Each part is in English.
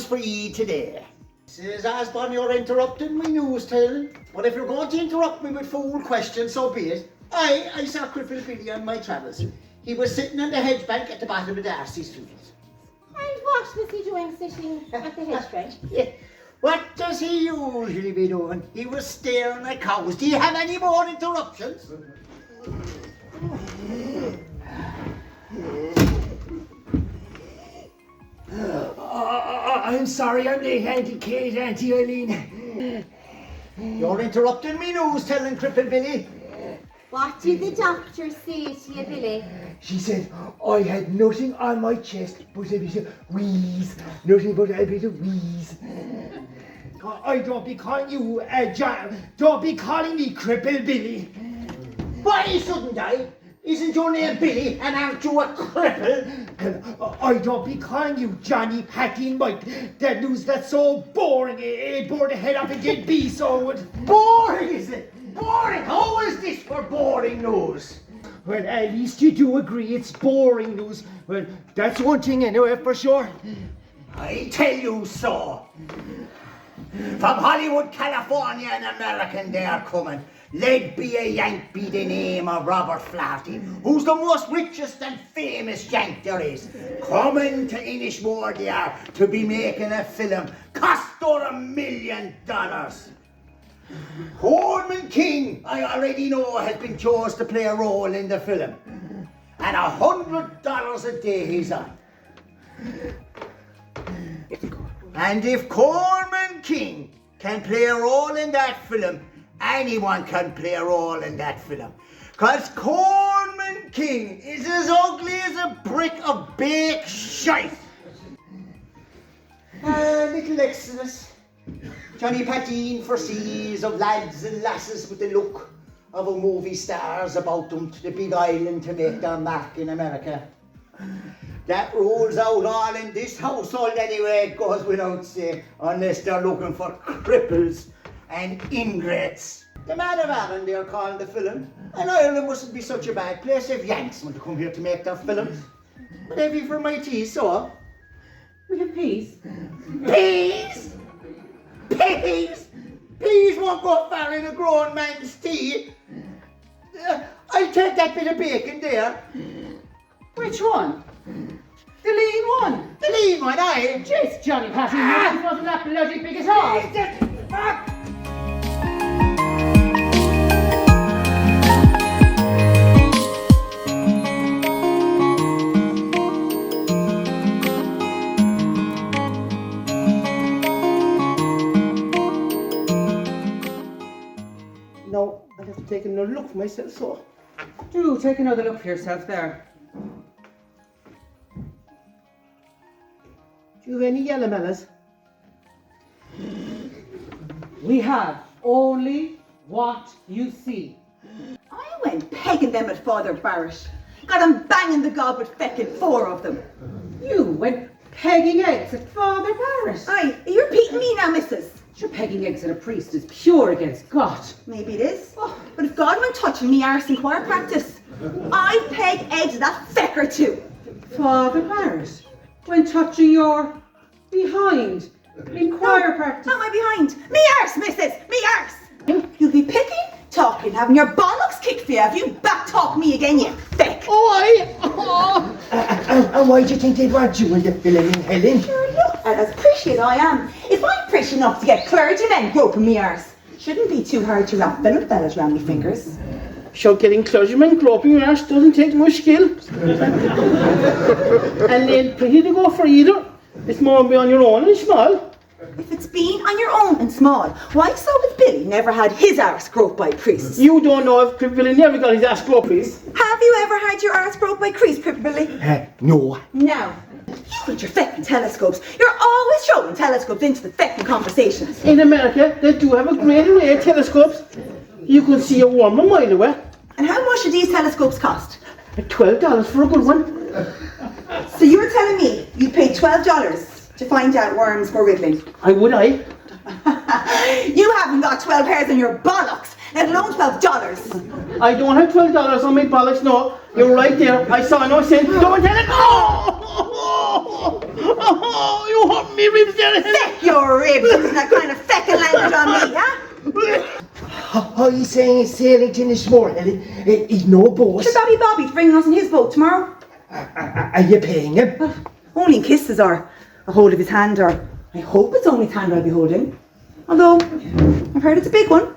for ye today. Says Osborne, you're interrupting my news telling. But if you're going to interrupt me with fool questions, so be it. I saw Cripple Billy on my travels. He was sitting on the hedge bank at the bottom of Darcy Street. And what was he doing sitting at the hedge bank? Yeah. What does he usually be doing? He was staring at cows. Do you have any more interruptions? I'm sorry, I'm late, Auntie Kate, Auntie Eileen. You're interrupting me news telling Cripple Billy. What did the doctor say to you, Billy? She said I had nothing on my chest but a bit of wheeze. Nothing but a bit of wheeze. I don't be calling you, don't be calling me Cripple Billy. Why shouldn't I? Isn't your name Billy and aren't you a cripple? I don't be calling you Johnny Hacking Mike. That news that's so boring, it bore the head up and did be so. Boring, is it? Boring? How is this for boring news? Well, at least you do agree it's boring news. Well, that's one thing anyway, for sure. I tell you so. From Hollywood, California and American they are coming. Led by a Yank by the name of Robert Flaherty, who's the most richest and famous Yank there is. Coming to Inishmore they are to be making a film. Cost her $1 million. Coleman King, I already know, has been chosen to play a role in the film. And $100 a day he's on. And if Coleman King can play a role in that film, anyone can play a role in that film. Cause Coleman King is as ugly as a brick of baked shite. Little Exodus. Johnny Patine foresees of lads and lasses with the look of a movie stars about them to the big island to make their mark in America. That rules out all in this household anyway, it goes without saying, unless they're looking for cripples and ingrates. The man of Ireland they're calling the film, and Ireland mustn't be such a bad place if Yanks want to come here to make their films. But heavy for my tea, so. We have peas. Peas? Peas? Peas won't go far in a grown man's tea. I'll take that bit of bacon there. Which one? The lean one. The lean one, aye. Jeez, Johnny Patty, it wasn't that bloody big at all. Now, I'll have to take another look for myself, so. Do take another look for yourself there. Do you have any yellow melons? We have only what you see. I went pegging them at Father Barrett. Got him banging the gob with feckin' 4 of them. You went pegging eggs at Father Barrett. Aye, are you repeating me now, missus? Sure, pegging eggs at a priest is pure against God. Maybe it is. But if God went touching me arse in choir practice, I'd peg eggs at that fecker too. Father Barrett went touching your behind in choir practice. Not my behind. Me arse, missus, me arse. You'll be picking, talking, having your bollocks kicked for you if you back talk me again, you feck. And why do you think they'd want you in the film in Helen? Sure, look, and as pretty as I am, if I'm pretty enough to get clergymen groping me arse, shouldn't be too hard to wrap fellow fellas round me fingers. Sure, getting clergymen groping your arse doesn't take much skill. And then pretty to go for either. It's more be on your own and small. If it's been on your own and small, why so with Billy never had his arse groped by priests? You don't know if Billy never got his ass groped. Have you ever had your arse groped by priests, Cripple Billy? No. No. You with your feckin' telescopes. You're always throwing telescopes into the feckin' conversations. In America, they do have a great array of telescopes. You can see a worm a mile away. And how much do these telescopes cost? $12 for a good one. So you were telling me you paid $12 to find out worms were wriggling? I would, I. You haven't got 12 hairs in your bollocks, let alone $12. I don't have $12 on my bollocks, no. You're right there. I saw no sin. Don't tell it. Oh! Oh, you hurt me ribs there. Feck your ribs, using that kind of feckin' language on me, huh? Oh, he's saying he's sailing to Inishmore, Helen. He's no boss. Sure, Bobby's bringing us in his boat tomorrow. Are you paying him? Only in kisses or a hold of his hand, or I hope it's only his hand I'll be holding. Although, I've heard it's a big one.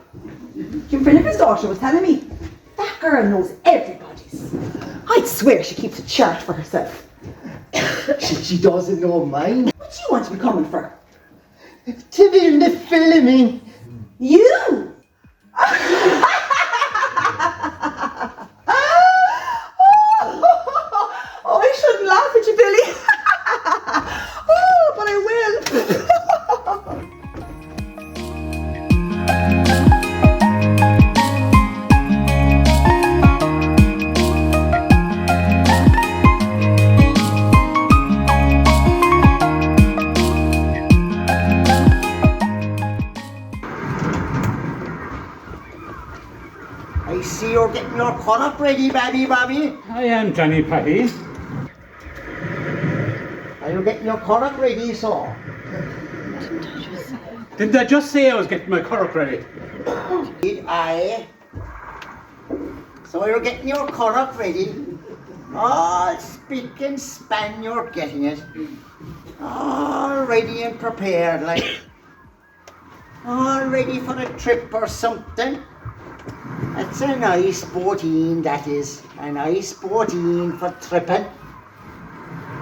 Jim Finnegan's daughter was telling me that girl knows everybody's. I'd swear she keeps a chart for herself. She doesn't know mine. What do you want to be coming for? To be in the filming. You! Oh, I shouldn't laugh at you, Billy. Oh, but I will. I see you're getting your cut-up ready, Bobby. I am, Johnny Patty. Are you getting your cut-up ready, so? Didn't I just say I was getting my currach ready? Did I? So you're getting your cut-up ready? All spick and span you're getting it. All ready and prepared, like. All ready for a trip or something. That's a nice 14, that is. A nice 14 for tripping.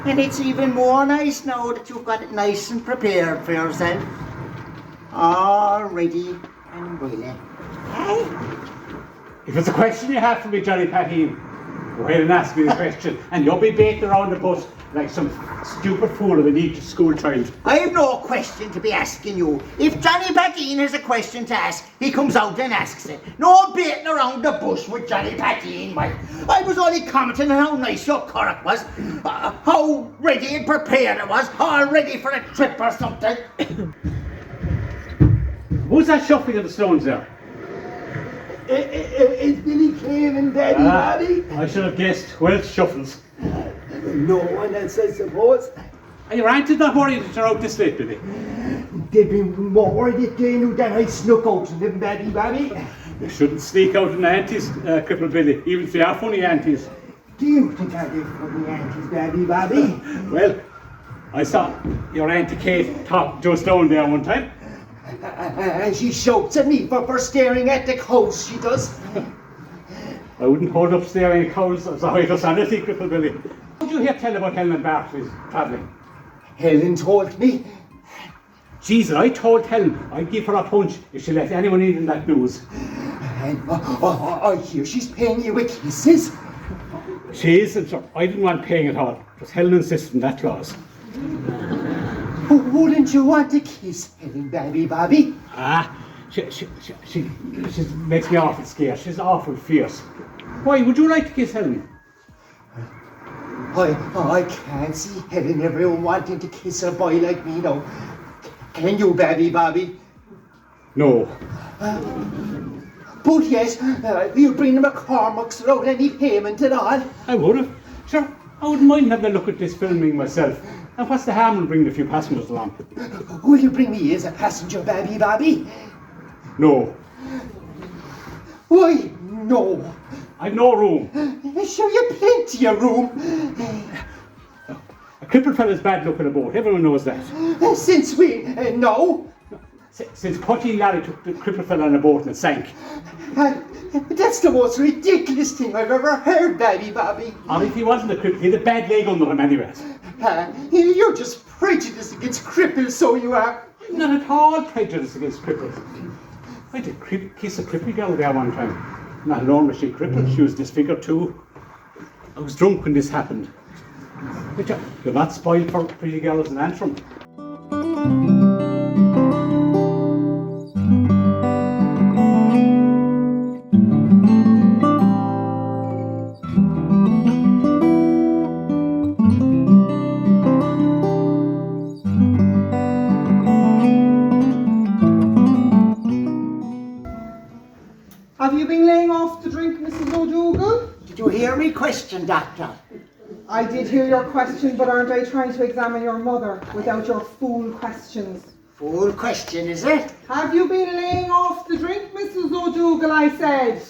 And it's even more nice now that you've got it nice and prepared for yourself. All ready and willing. Hey? If it's a question you have for me, Johnny Patty, go ahead and ask me the question, and you'll be baiting around the bush like some stupid fool of an Egypt school child. I have no question to be asking you. If Johnny Patine has a question to ask, he comes out and asks it. No baiting around the bush with Johnny Patine, Mike. I was only commenting on how nice your currach was, how ready and prepared it was, all ready for a trip or something. Who's that shuffling of the stones there? It's Billy Craven, Bobby. I should have guessed Welsh shuffles. No one else, I suppose. Are your aunties not worried that you're out this late, Billy? They'd be more worried if they knew that I snuck out on them, Bobby. You shouldn't sneak out on aunties, Cripple Billy, even if they are funny aunties. Do you think I did for the aunties, Bobby? Well, I saw your Auntie Kate talk just down there one time. And she shouts at me for staring at the cows, she does. I wouldn't hold up staring at cows as a highest sanity, Cripple Billy. What did you hear tell about Helen Barclay's travelling? Helen told me. Jesus, I told Helen I'd give her a punch if she let anyone in that news. And I hear she's paying you with kisses. She is, and so I didn't want paying at all. It was Helen insisted on that clause. Wouldn't you want to kiss Helen, Bobby? Ah, she makes me awful scared. She's awful fierce. Why, would you like to kiss Helen? I can't see Helen ever wanting to kiss a boy like me now. Can you, Bobby? No. But yes, you bring them a Cormac's without any payment at all. I would have. Sure, I wouldn't mind having a look at this filming myself. And what's the harm in bringing a few passengers along? Will you bring me as a passenger, Bobby? No. Why, no. I've no room. Sure, you've plenty of room. A crippled fella's bad luck in a boat. Everyone knows that. Since we no. Since Putty and Larry took the crippled fella on a boat and it sank. That's the most ridiculous thing I've ever heard, Bobby. And if he wasn't a cripple, he had a bad leg under him anyway. You're just prejudiced against cripples, so you are. I'm not at all prejudiced against cripples. I did kiss a cripple girl there one time. Not alone was she crippled, she was disfigured too. I was drunk when this happened. But you're not spoiled for pretty girls in Antrim. Have you been laying off the drink, Mrs. O'Dougall? Did you hear me question, Doctor? I did hear your question, but aren't I trying to examine your mother without your fool questions? Full question, is it? Have you been laying off the drink, Mrs. O'Dougal, I said?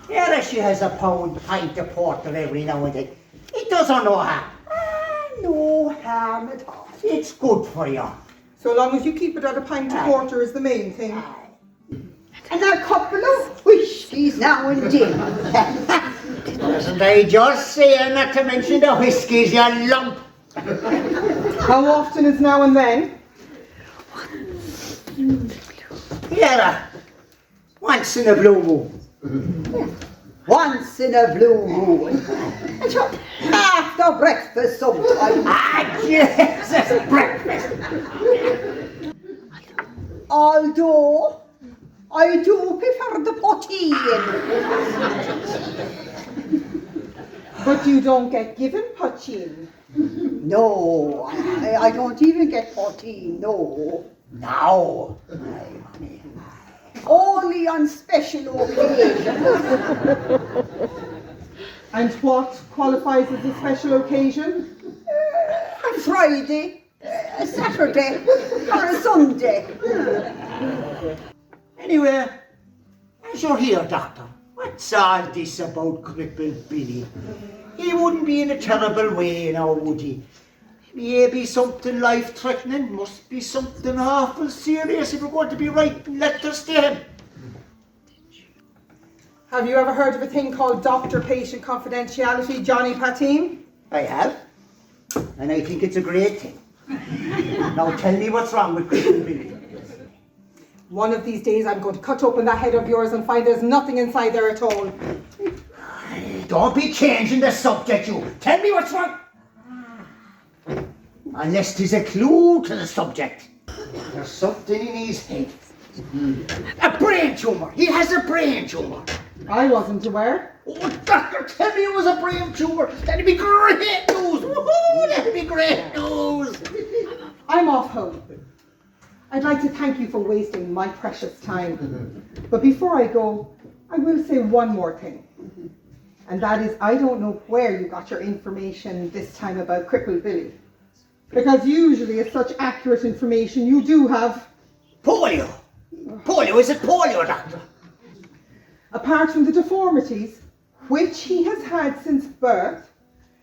Yeah, she has a pint of porter every now and then. It does her no harm. No harm at all. It's good for you. So long as you keep it at a pint of porter is the main thing. And a couple of whiskies now and then. Wasn't I just saying not to mention the whiskies, you lump? How often is now and then? Yeah, once in a blue moon. Once in a blue moon. After breakfast sometime. Ah, Jesus, breakfast. Although I do prefer the poteen. But you don't get given poteen. No, I don't even get poteen, no. No. Only on special occasions. And what qualifies as a special occasion? A Friday, a Saturday, or a Sunday. Anyway, as you're here, Doctor, what's all this about Crippled Billy? He wouldn't be in a terrible way now, would he? Maybe something life-threatening, must be something awful serious if we're going to be writing letters to him. Have you ever heard of a thing called doctor-patient confidentiality, Johnny Patine? I have, and I think it's a great thing. Now tell me what's wrong with Crippled Billy. One of these days I'm going to cut open that head of yours and find there's nothing inside there at all. Don't be changing the subject, you. Tell me what's wrong. Unless there's a clue to the subject. There's something in his head. A brain tumour. He has a brain tumour. I wasn't aware. Oh, doctor, tell me it was a brain tumour. That'd be great news. Woohoo, that'd be great news. I'm off home. I'd like to thank you for wasting my precious time. But before I go, I will say one more thing. And that is, I don't know where you got your information this time about Crippled Billy. Because usually it's such accurate information you do have. Polio. Polio, is it polio, doctor? Apart from the deformities, which he has had since birth,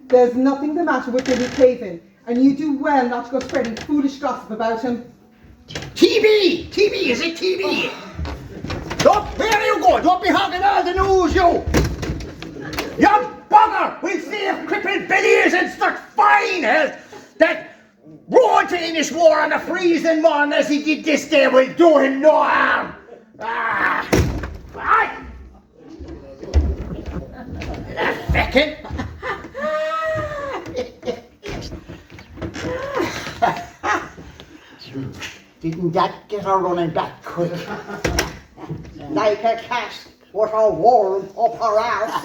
there's nothing the matter with Billy Craven. And you do well not to go spreading foolish gossip about him. TB! TB, is it TB? Don't, where are you going? Don't be hogging all the news, you! You bugger! We'll see if Crippled Billy is in such fine health that rode to Inishmore on a freezing morning as he did this day will do him no harm. Ah! Ah! A feckin'. Didn't that get her running back quick? Like a cat with a worm up her arse.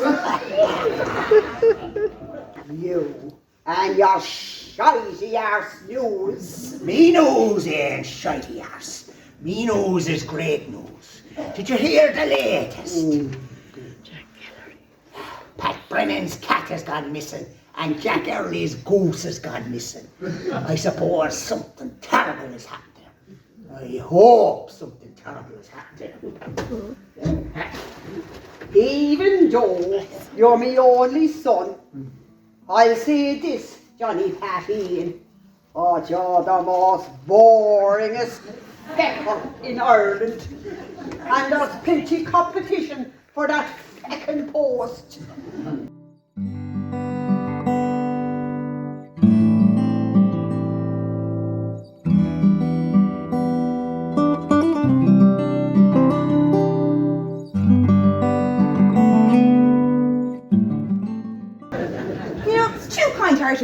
You and your shitey arse news. Me news ain't shitey arse. Me news is great news. Did you hear the latest? Pat Brennan's cat has gone missing and Jack Early's goose has gone missing. I suppose something terrible has happened. I hope something terrible has happened. Even though you're my only son, I'll say this, Johnny Patine. Oh, you're the most boringest fecker in Ireland. And there's plenty competition for that feckin' post.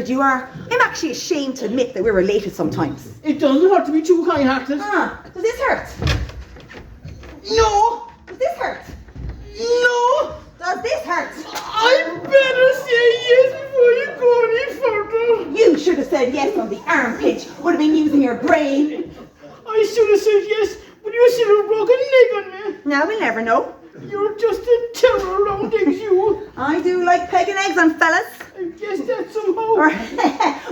You are. I'm actually ashamed to admit that we're related sometimes. It doesn't hurt to be too kind-hearted. Does this hurt? No! Does this hurt? No! Does this hurt? I better say yes before you go any further. You should have said yes on the armpit. Would have been using your brain. I should have said yes, but you should have broken a leg on me. Now we'll never know. You're just a terror around eggs, you. I do like pegging eggs on fellas. I guess that somehow. Or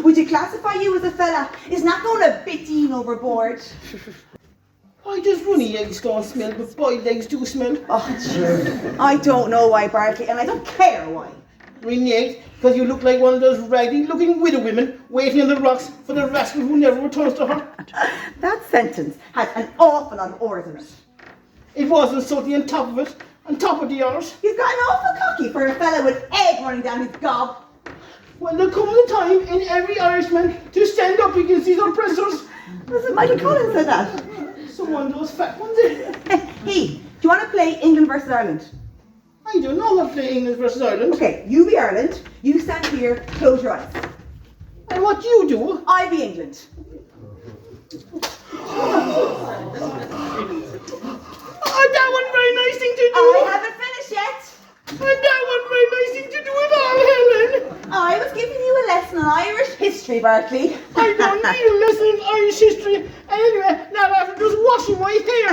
would you classify you as a fella? Isn't that going a bit overboard? Why does runny eggs don't smell, but boiled eggs do smell? Oh, jeez. I don't know why, Bartley, and I don't care why. Runny eggs, because you look like one of those raggedy-looking widow women waiting on the rocks for the rascal who never returns to her. That sentence has an awful lot of R's in it. It wasn't something on top of it, on top of the R's. You've got an awful cocky for a fella with egg running down his gob. Well, there comes a time in every Irishman to stand up against these oppressors. Was it Michael Collins said that? Someone those fat ones in. Hey, do you want to play England versus Ireland? I don't know how to play England versus Ireland. Okay, you be Ireland, you stand here, close your eyes. And what you do? I be England. Oh, that wasn't a very nice thing to do. I haven't finished yet. And that wasn't a very nice thing to do at all, Helen. I was giving you a lesson on Irish history, Bartley. I don't need a lesson in Irish history. And anyway, now after just washing my hair.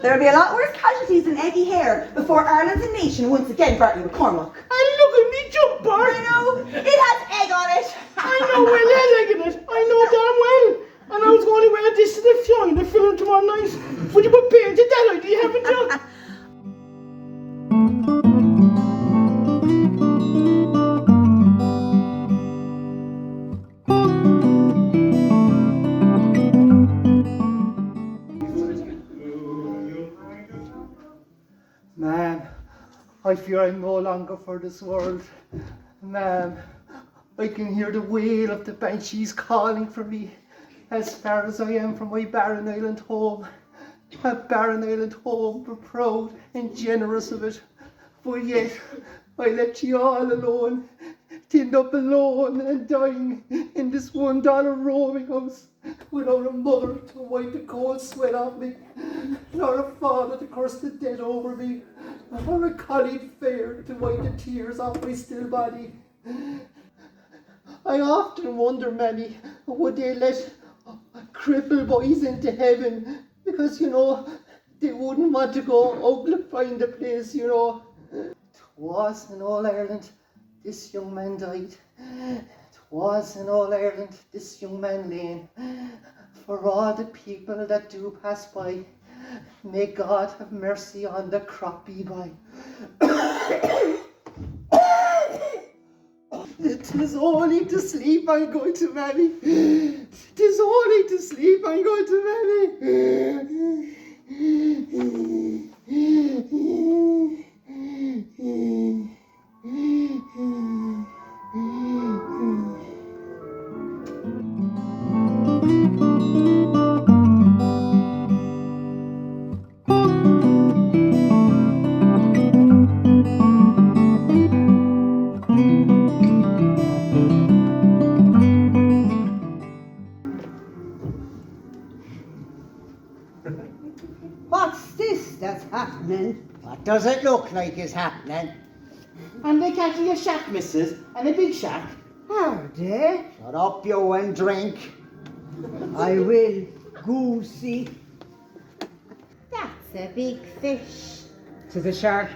There'll be a lot worse casualties than eggy hair before Ireland's a nation once again, Bartley McCormack. And look at me jumper. I know, it has egg on it. I know well it has egg in it. I know damn well. And I was going to wear this to the film, the film tomorrow night. Would you put paint to that idea, haven't you? Ma'am, I fear I'm no longer for this world. Ma'am, I can hear the wail of the banshees calling for me as far as I am from my barren island home. A barren island home, but proud and generous of it. But yet, I left you all alone, tinned up alone and dying in this $1 roaming house, without a mother to wipe the cold sweat off me, nor a father to curse the dead over me, nor a colleague fair to wipe the tears off my still body. I often wonder, Mammy, would they let cripple boys into heaven? Because, they wouldn't want to go uglifying the place, 'Twas in all Ireland this young man died. 'Twas in all Ireland this young man lay. For all the people that do pass by, may God have mercy on the croppy boy. It is only to sleep I'm going to, Mammy. It is only to sleep I'm going to, Mammy. What's this that's happening? What does it look like is happening? And they catching a shack, missus, and a big shack. Are they? Shut up, you, and drink. I will, goosey. That's a big fish. Tis a shark.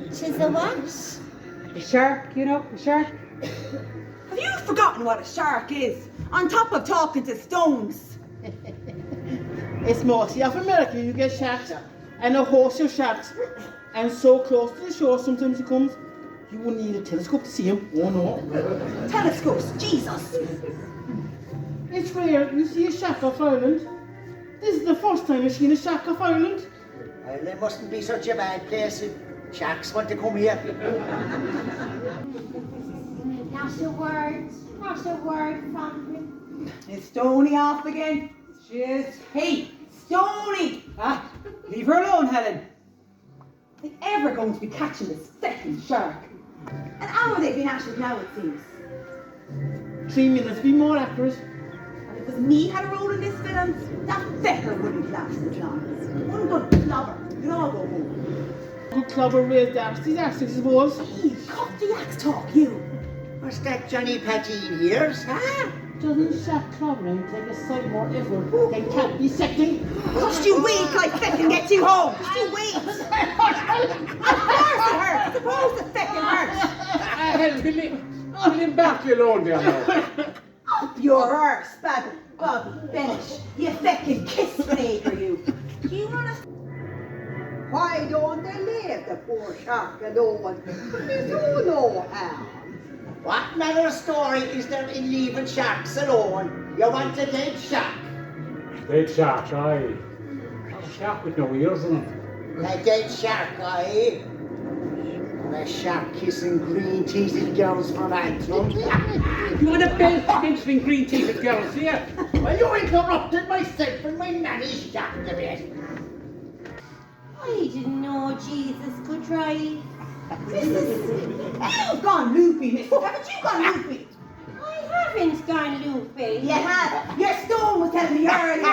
Tis a what? A shark, a shark. Have you forgotten what a shark is? On top of talking to stones. It's mostly off America you get shacks, and a horse of shacks. And so close to the shore sometimes he comes, you wouldn't need a telescope to see him. Oh no. Telescopes, Jesus. It's rare you see a shack off Ireland. This is the first time I've seen a shack off Ireland. Well, it mustn't be such a bad place if shacks want to come here. Not a word from him. Is Stoney off again? She is. Hey, Stoney! Ah, leave her alone, Helen. Are they ever going to be catching this second shark? And how are they being at it now, it seems? 3 minutes, be more accurate. And if it was me had a role in this film, that fecker wouldn't last as long. One good clobber, you'd all go home. Good clobber raised Darcy's axe, I suppose. Hey, cut the axe talk, you. What's that Johnny Patine hears? Ah, Doesn't shack clobbering take a sight more effort than cat dissecting? just you wait till I feckin' get you home. Just you wait. Of course it hurts. Suppose the feckin' hurts. Helen, I'll leave back you alone there now. Up your arse, Bob Bennett. You feckin' kiss maker, you. Do you wanna... Why don't they leave the poor shark alone? They do no harm. What another story is there in leaving sharks alone? You want a dead shark? Dead shark, aye. A shark with no ears in it. A dead shark, aye. And a shark kissing green-teethed girls from Antrim. You want a belt mentioning green-teethed girls here? Well, you interrupted myself and my nanny shark a bit. I didn't know Jesus could drive. You've gone loopy, mister. Haven't you gone loopy? I haven't gone loopy. You have. Your stone was telling me earlier.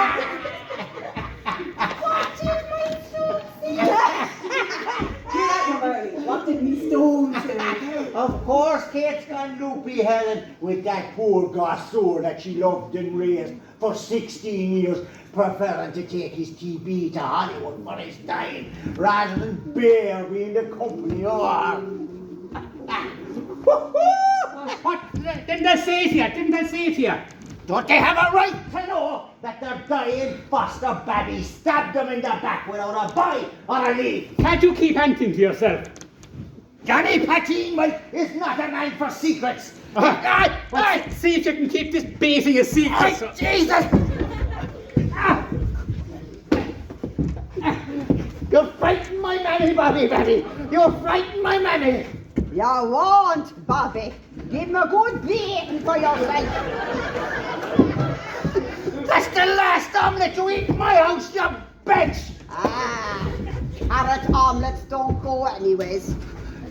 What did my stone say? Hear that one earlier. What did me stone say? Of course, Kate's gone loopy, Helen, with that poor Gossor that she loved and raised for 16 years, preferring to take his TB to Hollywood for his time, rather than bear being the company of her. What? Didn't I say it here? Didn't I say it here? Don't they have a right to know that their dying foster baby stabbed them in the back without a boy or a leaf? Can't you keep anything to yourself? Johnny Patine, Mike, is not a man for secrets. See if you can keep this baiting a secret. Jesus! You frighten my manny, Bobby. You frighten my manny. You won't, Bobby. Give him a good beating for yourself. That's the last omelette you eat in my house, you bitch. Carrot omelets don't go anyways.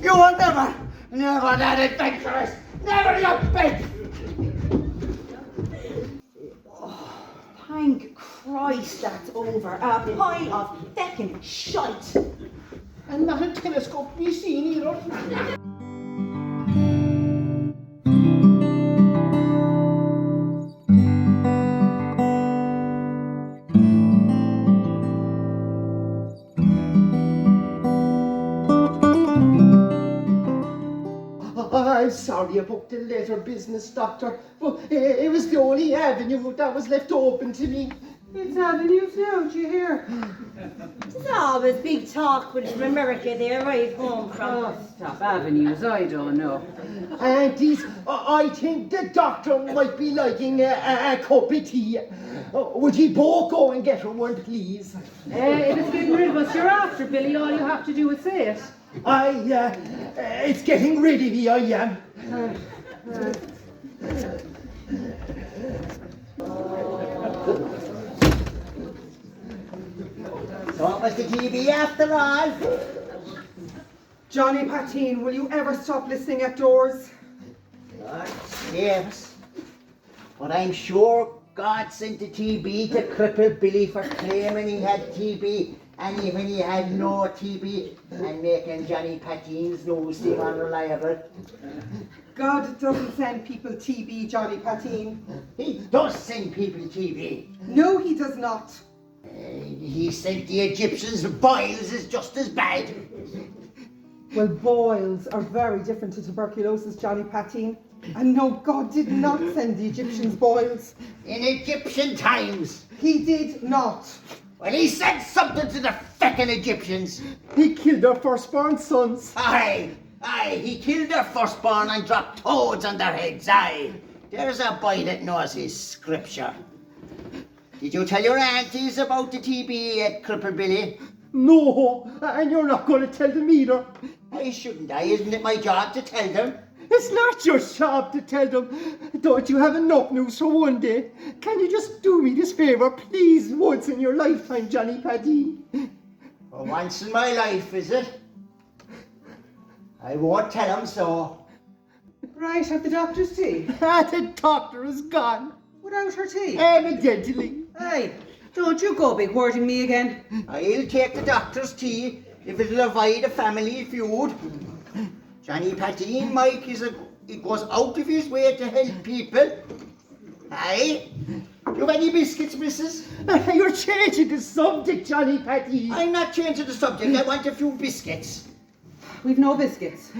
You were never that adventurous. Never, you bitch. Thank Christ that's over. A pile of feckin' shite. And not a telescope to be seen either. I'm sorry about the letter business, Doctor, but it was the only avenue that was left open to me. It's avenues now, do you hear? There's always big talk with from America they arrive home from. Oh, stop avenues, I don't know. Aunties, I think the doctor might be liking a cup of tea. Would you both go and get her one, please? If it's getting rid of us, you're after, Billy. All you have to do is say it. It's getting rid of me, I am. So what was the TV after all? Johnny Patine, will you ever stop listening at doors? God save us. But I'm sure God sent the TB to cripple Billy for claiming he had TB, and even he had no TB, and making Johnny Patine's nose seem unreliable. God doesn't send people TB, Johnny Patine. He does send people TB. No, he does not. He sent the Egyptians boils is just as bad. Well, boils are very different to tuberculosis, Johnny Patine. And no, God did not send the Egyptians boils. In Egyptian times. He did not. Well, he said something to the feckin' Egyptians. He killed their firstborn sons. Aye, he killed their firstborn and dropped toads on their heads, aye. There's a boy that knows his scripture. Did you tell your aunties about the TB at Cripple Billy? No, and you're not going to tell them either. Why shouldn't I? Isn't it my job to tell them? It's not your job to tell them. Don't you have enough news for one day? Can you just do me this favour, please, once in your lifetime, Johnny Patine? For once in my life, is it? I won't tell them so. Right, have the doctor's tea. The doctor is gone. Without her tea. Evidently. Hey, don't you go big wording me again. I'll take the doctor's tea if it'll avoid a family feud. Johnny Patine, Mike, he goes out of his way to help people. Aye? Do you have any biscuits, missus? You're changing the subject, Johnny Patine. I'm not changing the subject. I want a few biscuits. We've no biscuits.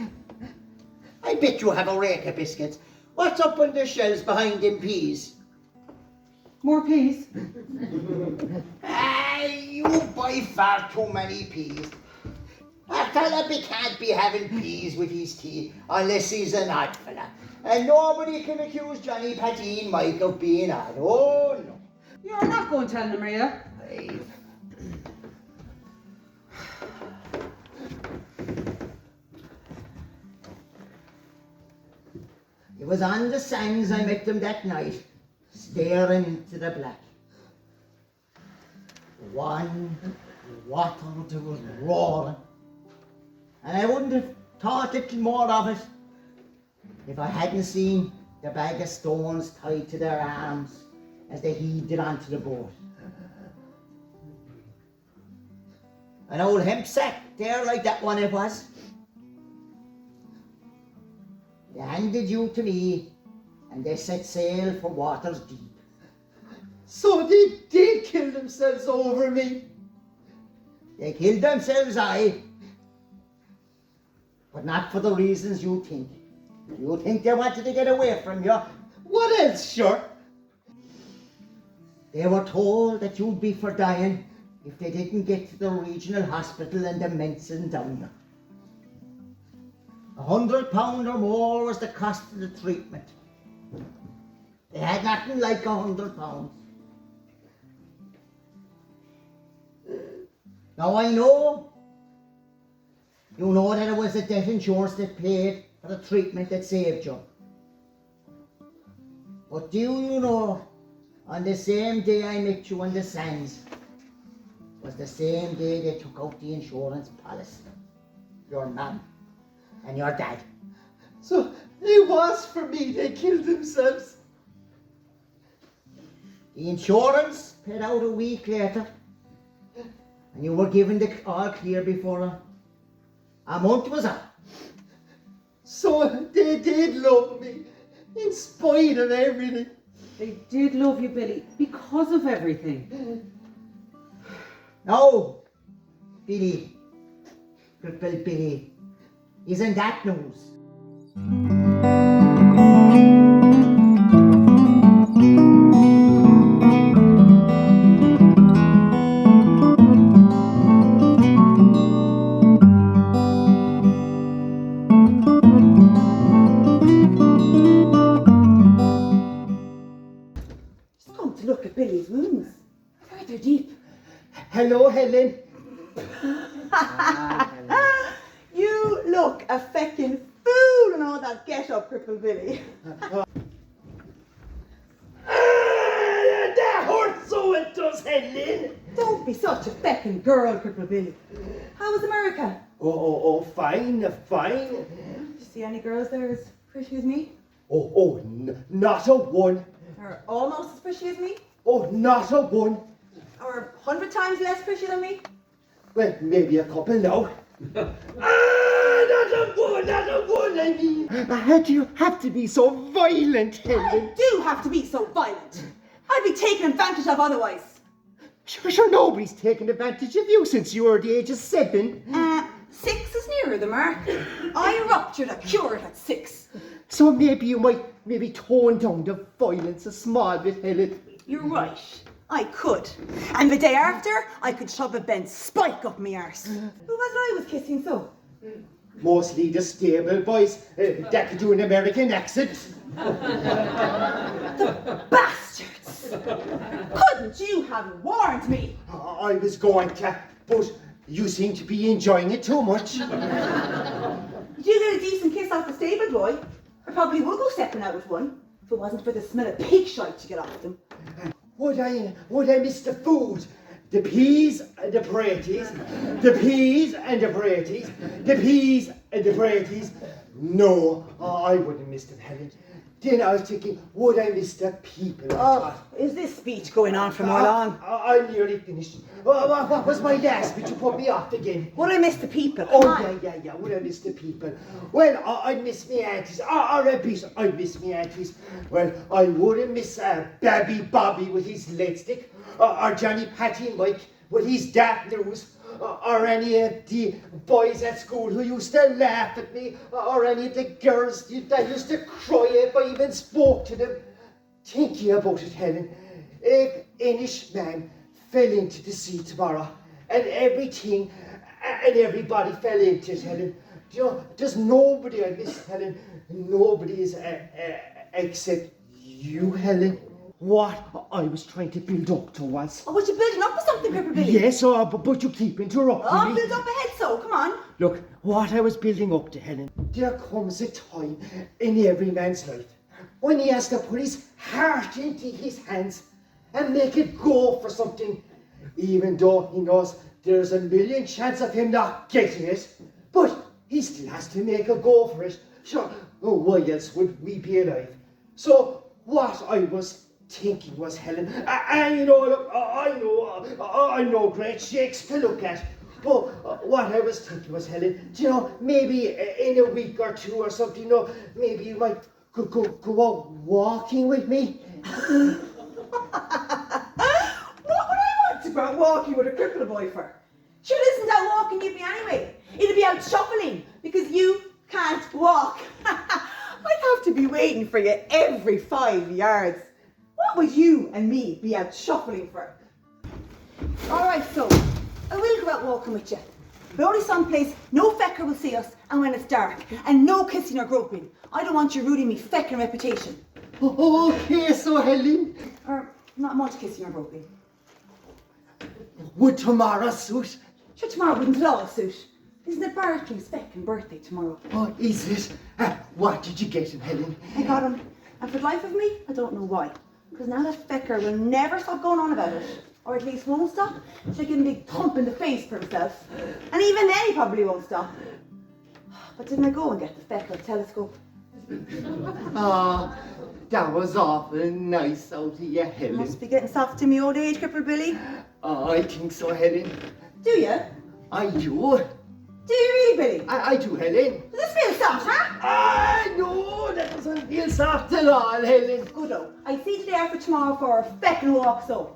I bet you have a rake of biscuits. What's up on the shelves behind them peas? More peas? You buy far too many peas. A fella can't be having peas with his tea unless he's an odd fella. And nobody can accuse Johnny Patine Mike of being odd. Oh no. You're not going to tell him, Maria. It was on the sands I met them that night, staring into the black. One water was roaring, and I wouldn't have thought little more of it if I hadn't seen the bag of stones tied to their arms as they heaved it onto the boat. An old hemp sack there like that one it was. They handed you to me, and they set sail for waters deep. So they did kill themselves over me. They killed themselves, aye, but not for the reasons you think. You think they wanted to get away from you. What else, sure? They were told that you'd be for dying if they didn't get to the regional hospital and the medicine down. £100 or more was the cost of the treatment. They had nothing like £100. Now I know, you know that it was the death insurance that paid for the treatment that saved you. But do you know, on the same day I met you on the sands, was the same day they took out the insurance policy. Your mum and your dad. So it was for me they killed themselves. The insurance paid out a week later, and you were given the all clear before a month was up. So they did love me, in spite of everything. They did love you, Billy, because of everything. Now, Billy, Cripple Billy, isn't that news? Just come to look at Billy's wounds. They're deep. Hello, Helen. You look a feckin' fool in all that get-up, Cripple Billy. That hurts so it does, Helen. Don't be such a feckin' girl, Cripple Billy. How was America? Oh, fine. Did you see any girls there as pretty as me? Not a one. Or almost as pretty as me? Oh, not a one. Or 100 times less pretty than me? Well, maybe a couple now. Not a one, I mean. How do you have to be so violent, Helen? I do have to be so violent. I'd be taken advantage of otherwise. Sure, nobody's taken advantage of you since you were the age of 7. 6 is nearer the mark. I ruptured a curate at 6. So maybe you might tone down the violence a small bit, Helen. You're right. I could. And the day after, I could shove a bent spike up my arse. Who was it I was kissing so? Mostly the stable boys that could do an American accent. Bastards! Couldn't you have warned me? I was going to, but you seem to be enjoying it too much. Did you get a decent kiss off the stable boy? I probably would go stepping out with one, if it wasn't for the smell of pig shite to get off them. Would I miss the food? The peas and the praties. The peas and the praties. The peas and the praties. No, I wouldn't miss them, Helen. Then I was thinking, would I miss the people? Is this speech going on for more long? I'm nearly finished. What was my last bit? You put me off again. Would I miss the people? Oh, Come on. yeah, would I miss the people? Well, I'd miss me aunties. I'd miss me aunties. Well, I wouldn't miss Babby Bobby with his lead stick, or Johnny Patty Mike with his dark news, or any of the boys at school who used to laugh at me, or any of the girls that used to cry if I even spoke to them. Thinking about it, Helen, if Inishmann fell into the sea tomorrow, and everything and everybody fell into it, Helen, you know, there's nobody I miss, Helen. Nobody is except you, Helen. What I was trying to build up to was... Oh, was you building up for something, Cripple Billy? Yes, but you keep interrupting Oh, me. build up ahead, so, come on. Look, what I was building up to, Helen, there comes a time in every man's life when he has to put his heart into his hands and make it go for something, even though he knows there's a million chance of him not getting it. But he still has to make a go for it. Sure, why else would we be alive? So what I was thinking was, Helen, and you know, look, I know great shakes to look at, but what I was thinking was, Helen, do you know, maybe in a week or two or something, you know, maybe you might go out walking with me. What would I want to go out walking with a crippled boy for? Sure, it isn't out walking you'd be anyway. It'd be out shuffling, because you can't walk. I'd have to be waiting for you every 5 yards. What would you and me be out shuffling for? Alright, so, I will go out walking with you. But only someplace no fecker will see us, and when it's dark, and no kissing or groping. I don't want you ruining me fecking reputation. Okay, so Helen, Or not much kissing or groping. would tomorrow suit? Sure, tomorrow wouldn't at all suit. Isn't it Bartley's feckin' birthday tomorrow? Oh, is it? What did you get him, Helen? I got him. And for the life of me, I don't know why. Because now that fecker will never stop going on about it. Or at least won't stop. She'll give him a big thump in the face for himself. And even then he probably won't stop. But didn't I go and get the fecker telescope? Ah, that was awful nice out of you, Helen. Must be getting soft in me old age, Cripple Billy. I think so, Helen. Do you? I do. Do you really, Billy? I do, Helen. Does this feel soft, huh? No, that doesn't feel soft at all, Helen. Good though. I see you there for tomorrow for a feckin' walk, so.